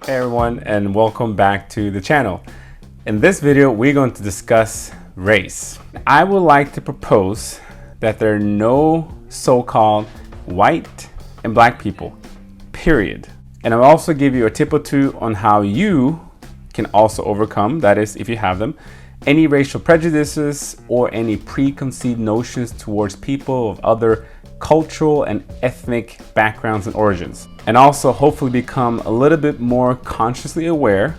Hey everyone, and welcome back to the channel. In this video, we're going to discuss race. I would like to propose that there are no so-called white and black people, period. And I'll also give you a tip or two on how you can also overcome, that is, if you have them, any racial prejudices or any preconceived notions towards people of other cultural and ethnic backgrounds and origins. And also hopefully become a little bit more consciously aware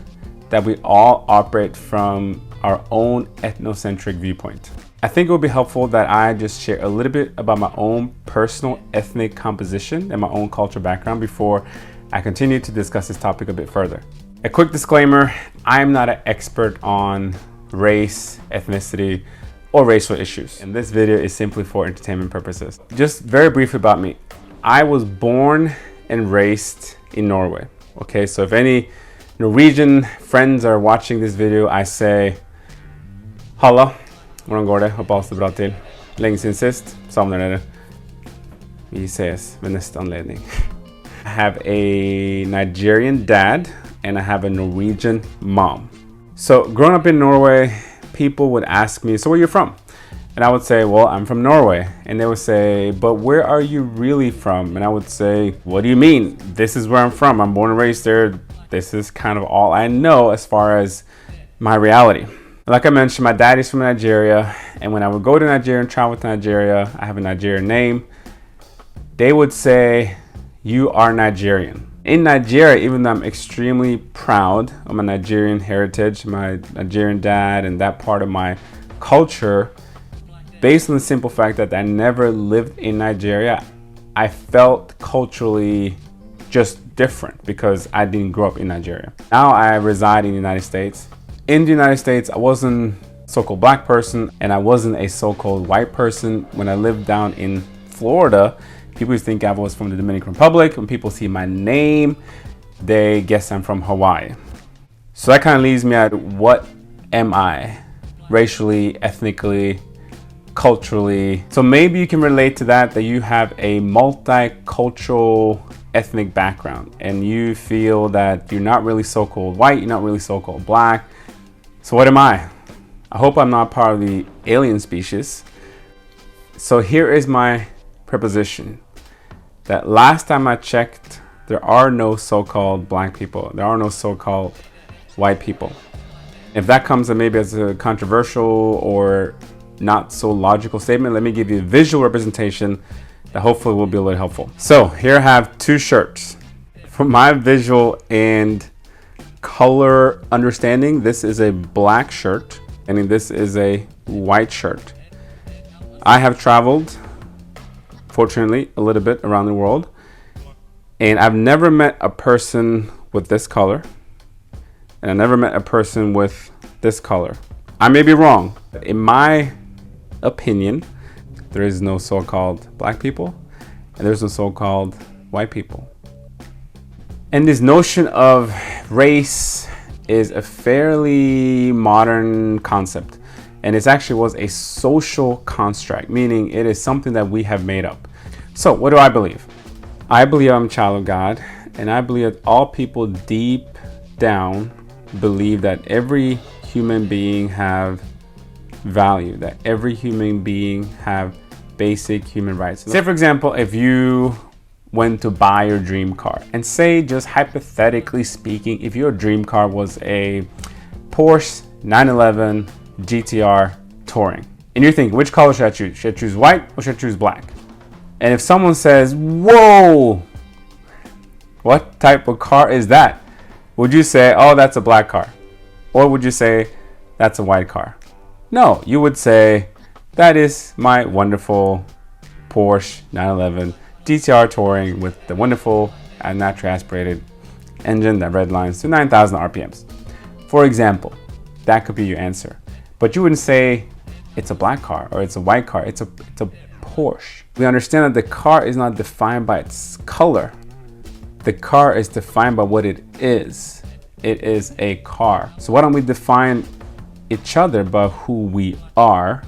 that we all operate from our own ethnocentric viewpoint. I think it would be helpful that I just share a little bit about my own personal ethnic composition and my own cultural background before I continue to discuss this topic a bit further. A quick disclaimer, I'm not an expert on race, ethnicity, or racial issues. And this video is simply for entertainment purposes. Just very briefly about me. I was born and raised in Norway. Okay, so if any Norwegian friends are watching this video, I say Halla, hvordan går det? Håper alt står bra til. Lenge siden sist, savner dere. Vi ses ved neste anledning. I have a Nigerian dad and I have a Norwegian mom. So growing up in Norway, people would ask me, so where are you from? And I would say, well, I'm from Norway. And they would say, but where are you really from? And I would say, what do you mean? This is where I'm from. I'm born and raised there. This is kind of all I know as far as my reality. Like I mentioned, my daddy's from Nigeria. And when I would go to Nigeria and travel to Nigeria, I have a Nigerian name. They would say, you are Nigerian. In Nigeria, even though I'm extremely proud of my Nigerian heritage, my Nigerian dad and that part of my culture, based on the simple fact that I never lived in Nigeria, I felt culturally just different because I didn't grow up in Nigeria. Now I reside in the United States. In the United States, I wasn't a so-called black person and I wasn't a so-called white person. When I lived down in Florida, people used to think I was from the Dominican Republic. When people see my name, they guess I'm from Hawaii. So that kind of leaves me at what am I? Racially, ethnically, culturally. So maybe you can relate to that you have a multicultural ethnic background and you feel that you're not really so-called white, you're not really so-called black. So what am I? I hope I'm not part of the alien species. So here is my preposition. That last time I checked, there are no so-called black people. There are no so-called white people. If that comes maybe as a controversial or not so logical statement, let me give you a visual representation that hopefully will be a little helpful. So here I have two shirts. For my visual and color understanding, this is a black shirt and this is a white shirt. I have traveled, fortunately, a little bit around the world, and I've never met a person with this color and I never met a person with this color. I may be wrong. In my opinion, there is no so-called black people and there's no so-called white people. And this notion of race is a fairly modern concept. And it actually was a social construct, meaning it is something that we have made up. So what do I believe? I believe I'm a child of God, and I believe that all people deep down believe that every human being have value, that every human being have basic human rights. Say for example, if you went to buy your dream car, and say just hypothetically speaking, if your dream car was a Porsche 911 GTR Touring, and you're thinking, which color should I choose? Should I choose white or should I choose black? And if someone says, whoa, what type of car is that? Would you say, oh, that's a black car? Or would you say, that's a white car? No, you would say, that is my wonderful Porsche 911 GTR Touring with the wonderful and naturally aspirated engine that redlines to 9,000 RPMs. For example, that could be your answer. But you wouldn't say it's a black car or it's a white car, it's a Porsche. We understand that the car is not defined by its color. The car is defined by what it is. It is a car. So why don't we define each other by who we are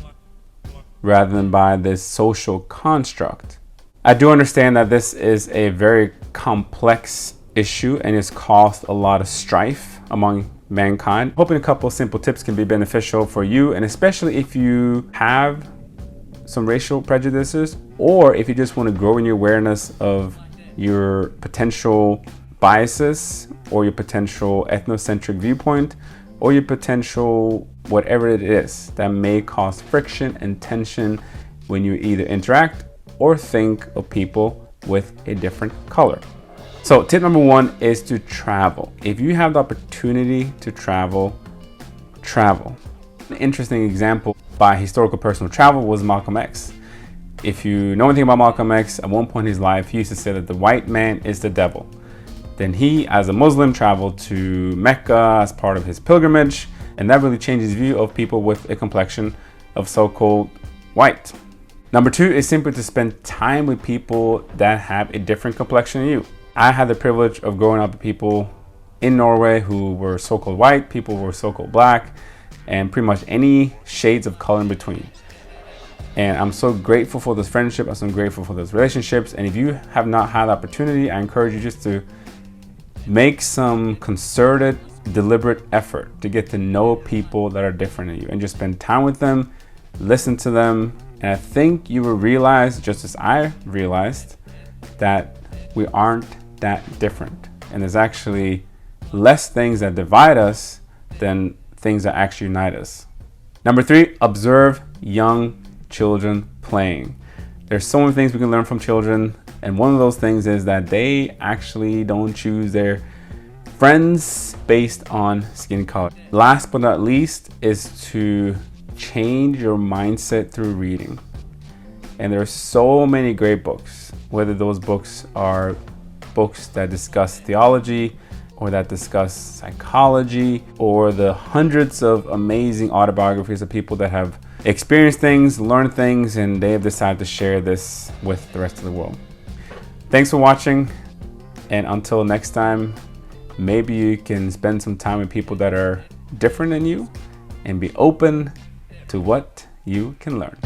rather than by this social construct? I do understand that this is a very complex issue and it's caused a lot of strife among mankind. Hoping a couple of simple tips can be beneficial for you, and especially if you have some racial prejudices, or if you just want to grow in your awareness of your potential biases or your potential ethnocentric viewpoint or your potential whatever it is that may cause friction and tension when you either interact or think of people with a different color. So tip number one is to travel. If you have the opportunity to travel, travel. An interesting example by historical person of travel was Malcolm X. If you know anything about Malcolm X, at one point in his life, he used to say that the white man is the devil. Then he, as a Muslim, traveled to Mecca as part of his pilgrimage, and that really changed his view of people with a complexion of so-called white. Number two is simply to spend time with people that have a different complexion than you. I had the privilege of growing up with people in Norway who were so-called white, people who were so-called black, and pretty much any shades of color in between. And I'm so grateful for this friendship. I'm so grateful for those relationships. And if you have not had the opportunity, I encourage you just to make some concerted, deliberate effort to get to know people that are different than you and just spend time with them, listen to them. And I think you will realize, just as I realized, that we aren't that different. And there's actually less things that divide us than things that actually unite us. Number three, observe young children playing. There's so many things we can learn from children, and one of those things is that they actually don't choose their friends based on skin color. Last but not least is to change your mindset through reading. And there are so many great books, whether those books are books that discuss theology or that discuss psychology, or the hundreds of amazing autobiographies of people that have experienced things, learned things, and they have decided to share this with the rest of the world. Thanks for watching, and until next time, maybe you can spend some time with people that are different than you and be open to what you can learn.